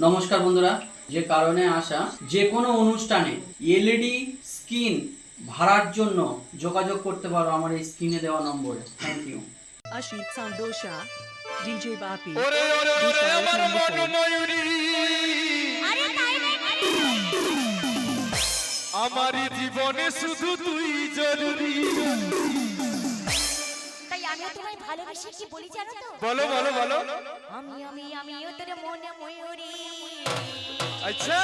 নমস্কার বন্ধুরা, যে কারণে আসা যে কোনো অনুষ্ঠানে এলইডি স্ক্রিন ভাড়ার জন্য যোগাযোগ করতে পারো আমার এই স্ক্রিনে দেওয়া নম্বরে। Thank you. Ashit Sandosha, DJ Bapi, ওরে ওরে ওরে আমার মন ময়ূরী, আমার জীবনে শুধু তুই জরুরি। তাই আমিও তোমায় ভালোবেসে কি বলি জানো তো? বলো বলো বলো। আমিও তোর মনে ময়ূরী। আচ্ছা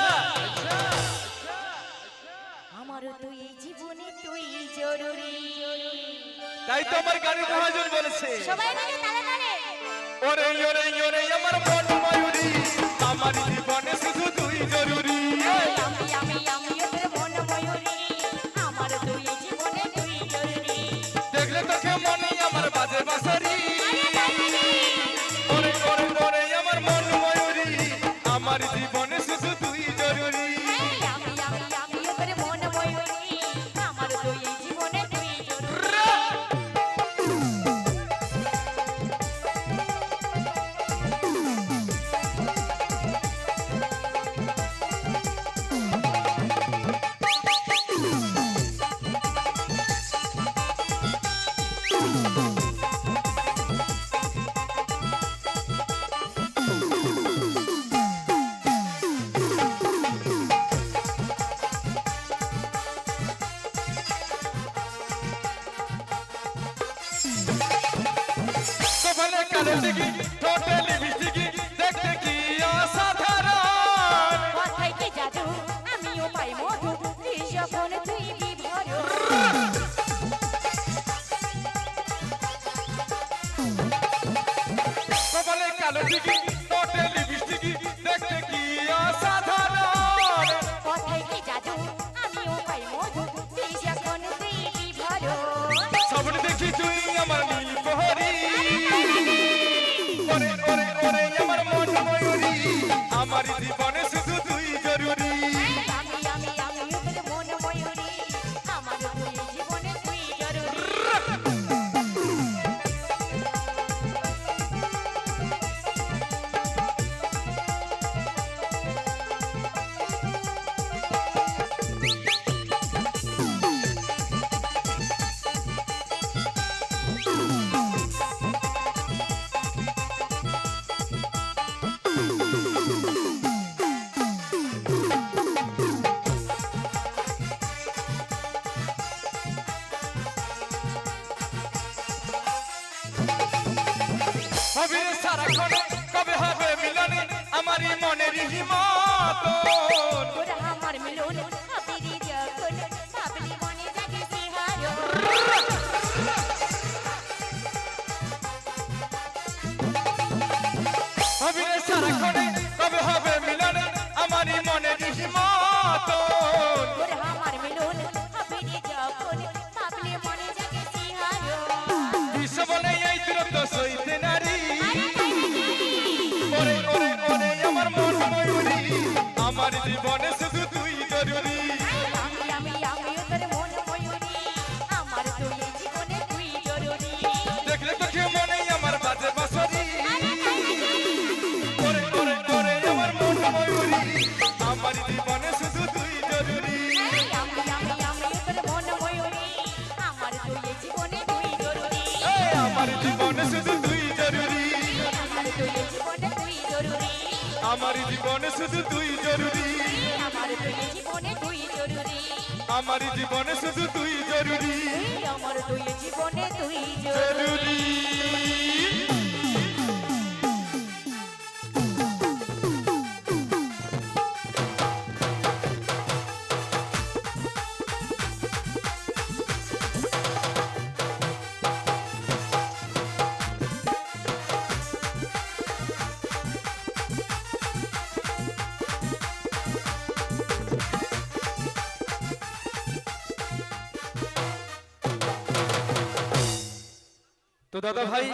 আমারও তুই জীবনে তুই জরুরি। তাই তো আমার গানের মহাজন বলেছে, সবাই মিলে তালে তালে। ওরে ওরে ওরে আমার মন ময়ূরী, আমার জীবনে শুধু তুই জরুরি। আমিও তোর মনে ময়ূরী। আমারও তুই জীবনে তুই জরুরি। দেখলে তোকে মনে আমার বাজে বাঁশরি। ওরে ওরে ওরে আমার মন ময়ূরী, আমার জীবনে শুধু তুই জরুরি। আমিও তোর মনে ময়ূরী। আমারও তুই জীবনে তুই জরুরি। সফলে কালে দিকে টোটালি বিচিকি, দেখতে কি অসাধারণ। কথায় কি জাদু, আমিও পাই মধু, তুই যখন তুই বিভোর। সফলে কালে দিকে টোটালি বিচিকি, দেখতে কি অসাধারণ। কথায় কি জাদু, আমিও পাই মধু, তুই যখন তুই বিভোর। সবনে দেখি তুই আমার নীল প্রহরী। ওরে ওরে ওরে আমার মন ময়ূরী, আমার জীবনে শুধু তুই জরুরি। আমিও তোর মন ময়ূরী, আমার তুই জীবনে তুই জরুরি। হবে রে সারাক্ষণ, কবে হবে মিলন আমারই মনের হিমতন। তোরা আমার মিলন হাবিরি যখন, ভাবলি মনে জাগে সিহারো। হবে রে সারাক্ষণ, কবে হবে মিলন আমারই মনের হিমতন। তোরা আমার মিলন হাবিরি যখন, ভাবলি মনে জাগে সিহারো। বিশ্ব বলে এই দূরত্ব সইতে নারী। ওরে ওরে ওরে আমার মন ময়ূরী, আমার জীবনে শুধু তুই জরুরি। আমিও তোর মন ময়ূরী, আমার তুই জীবনে তুই জরুরি। দেখলে তোকে মনে আমার বাজে বাঁশরি। ওরে ওরে ওরে আমার মন ময়ূরী, আমার জীবনে শুধু তুই জরুরি। আমিও তোর মন ময়ূরী, আমার তুই জীবনে তুই জরুরি। আমার জীবনে শুধু তুই জরুরি। আমার তুই জীবনে তুই জরুরি। আমার জীবনে শুধু তুই জরুরি। আমার তুই জীবনে তুই জরুরি। আমার জীবনে শুধু তুই জরুরি। আমার তুই জীবনে তুই জরুরি। তো দাদা ভাই